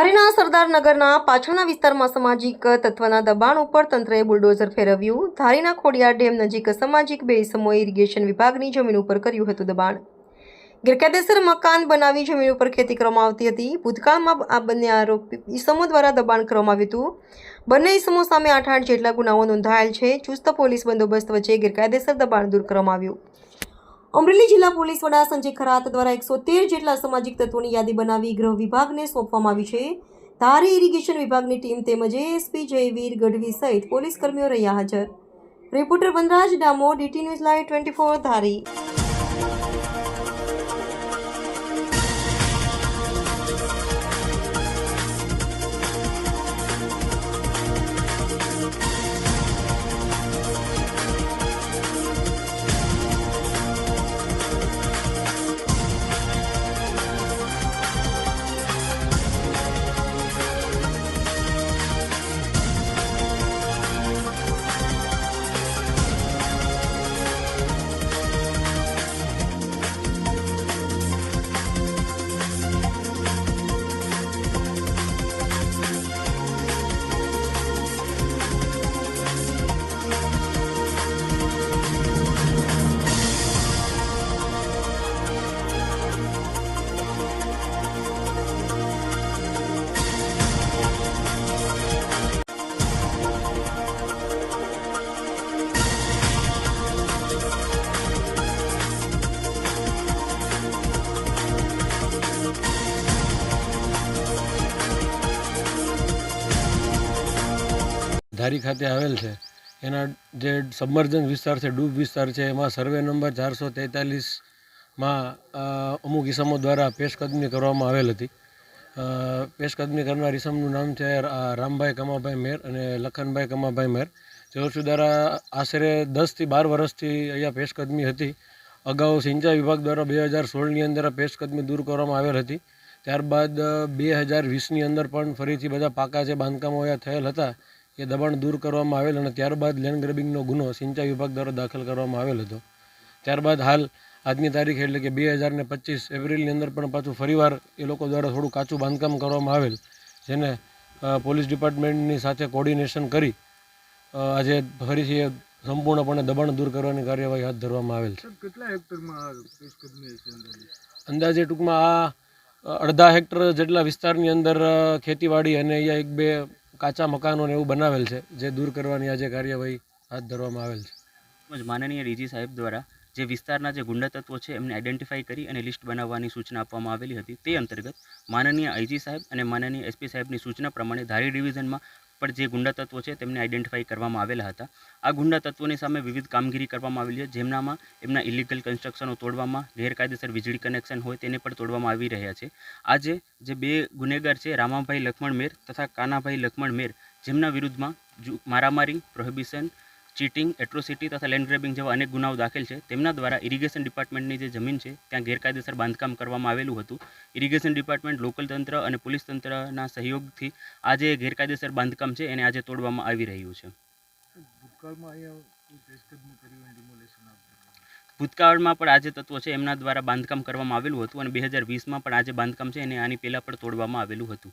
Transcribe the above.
ધારીના સરદારનગરના પાછળના વિસ્તારમાં સામાજિક તત્વના દબાણ ઉપર તંત્રએ બુલડોઝર ફેરવ્યું। ધારીના ખોડિયાર ડેમ નજીક સામાજિક બે ઇસમોએ ઇરિગેશન વિભાગની જમીન ઉપર કર્યું હતું દબાણ। ગેરકાયદેસર મકાન બનાવી જમીન ઉપર ખેતી કરવામાં આવતી હતી। ભૂતકાળમાં આ બંને આરોપી ઇસમો દ્વારા દબાણ કરવામાં આવ્યું હતું। બંને ઇસમો સામે 8 જેટલા ગુનાઓ નોંધાયેલ છે। ચુસ્ત પોલીસ બંદોબસ્ત વચ્ચે ગેરકાયદેસર દબાણ દૂર કરવામાં આવ્યું। અમરેલી જિલ્લા પોલીસ વડા સંજય ખરાત દ્વારા 113 જેટલા સામાજિક તત્વોની યાદી બનાવી ગૃહ વિભાગને સોંપવામાં આવી છે। ધારી ઇરિગેશન વિભાગની ટીમ તેમજ એએસપી જયવીર ગઢવી સહિત પોલીસ કર્મીઓ રહ્યા હાજર। રિપોર્ટર વનરાજ ડામોર, DT ન્યૂઝ લાઈવ 24 ધારી। ધારી ખાતે આવેલ છે એના જે સબમર્જન વિસ્તાર છે, ડૂબ વિસ્તાર છે, એમાં સર્વે નંબર 443માં અમુક ઇસમો દ્વારા પેશકદમી કરવામાં આવેલ હતી। પેશકદમી કરનાર ઇસમનું નામ છે રામભાઈ કમાભાઈ મેર અને લખનભાઈ કમાભાઈ મેર। તેઓ દ્વારા આશરે 10 થી 12 વર્ષથી અહીંયા પેશકદમી હતી। અગાઉ સિંચાઈ વિભાગ દ્વારા 2016ની અંદર આ પેશકદમી દૂર કરવામાં આવેલ હતી। ત્યારબાદ 2020ની અંદર પણ ફરીથી બધા પાકા જે બાંધકામો અહીંયા થયેલ હતા એ દબાણ દૂર કરવામાં આવેલ અને ત્યારબાદ લેન્ડ ગ્રેબિંગનો ગુનો સિંચાઈ વિભાગ દ્વારા દાખલ કરવામાં આવેલ હતો। ત્યારબાદ હાલ આજની તારીખ એટલે કે 2025 એપ્રિલની અંદર પણ પાછું ફરીવાર એ લોકો દ્વારા થોડું કાચું બાંધકામ કરવામાં આવેલ, જેને પોલીસ ડિપાર્ટમેન્ટની સાથે કોર્ડિનેશન કરી આજે ફરીથી સંપૂર્ણપણે દબાણ દૂર કરવાની કાર્યવાહી હાથ ધરવામાં આવેલ છે। કેટલા હેક્ટરમાં પેશકદમી છે? અંદાજે ટૂંકમાં આ અડધા હેક્ટર જેટલા વિસ્તારની અંદર ખેતીવાડી અને અહીંયા 1-2 કાચા મકાનોને એવું બનાવેલ છે, જે દૂર કરવાની આજે કાર્યવાહી હાથ ધરવામાં આવેલ છે। માનનીય ડીજી સાહેબ દ્વારા જે વિસ્તારના જે ગુંડા તત્વો છે એમને આઈડેન્ટિફાઈ કરી અને લિસ્ટ બનાવવાની સૂચના આપવામાં આવેલી હતી। તે અંતર્ગત માનનીય આઈજી સાહેબ અને માનનીય એસપી સાહેબની સૂચના પ્રમાણે ધારી ડિવિઝનમાં પણ જે ગુંડા તત્વો છે તેમને આઈડેન્ટિફાઈ કરવામાં આવેલા હતા। આ ગુંડા તત્વોની સામે વિવિધ કામગીરી કરવામાં આવેલી છે, જેમનામાં એમના ઇલીગલ કન્સ્ટ્રક્શનો તોડવામાં, ગેરકાયદેસર વીજળી કનેક્શન હોય તેને પણ તોડવામાં આવી રહ્યા છે। આજે જે બે ગુનેગાર છે રામાભાઈ લક્ષ્મણ મેર તથા કાનાભાઈ લક્ષ્મણ મેર, જેમના વિરુદ્ધમાં મારામારી, પ્રોહિબિશન, ચીટિંગ, એટ્રોસિટી તથા લેન્ડ ગ્રેબિંગ જેવા અનેક ગુનાઓ દાખલ છે, તેમના દ્વારા ઇરિગેશન ડિપાર્ટમેન્ટની જે જમીન છે ત્યાં ગેરકાયદેસર બાંધકામ કરવામાં આવેલું હતું। ઇરિગેશન ડિપાર્ટમેન્ટ, લોકલ તંત્ર અને પોલીસ તંત્રના સહયોગથી આ જે ગેરકાયદેસર બાંધકામ છે એને આજે તોડવામાં આવી રહ્યું છે। ભૂતકાળમાં પણ આ જે તત્વો છે એમના દ્વારા બાંધકામ કરવામાં આવેલું હતું અને 2020માં પણ આ જે બાંધકામ છે એને આની પહેલાં પણ તોડવામાં આવેલું હતું।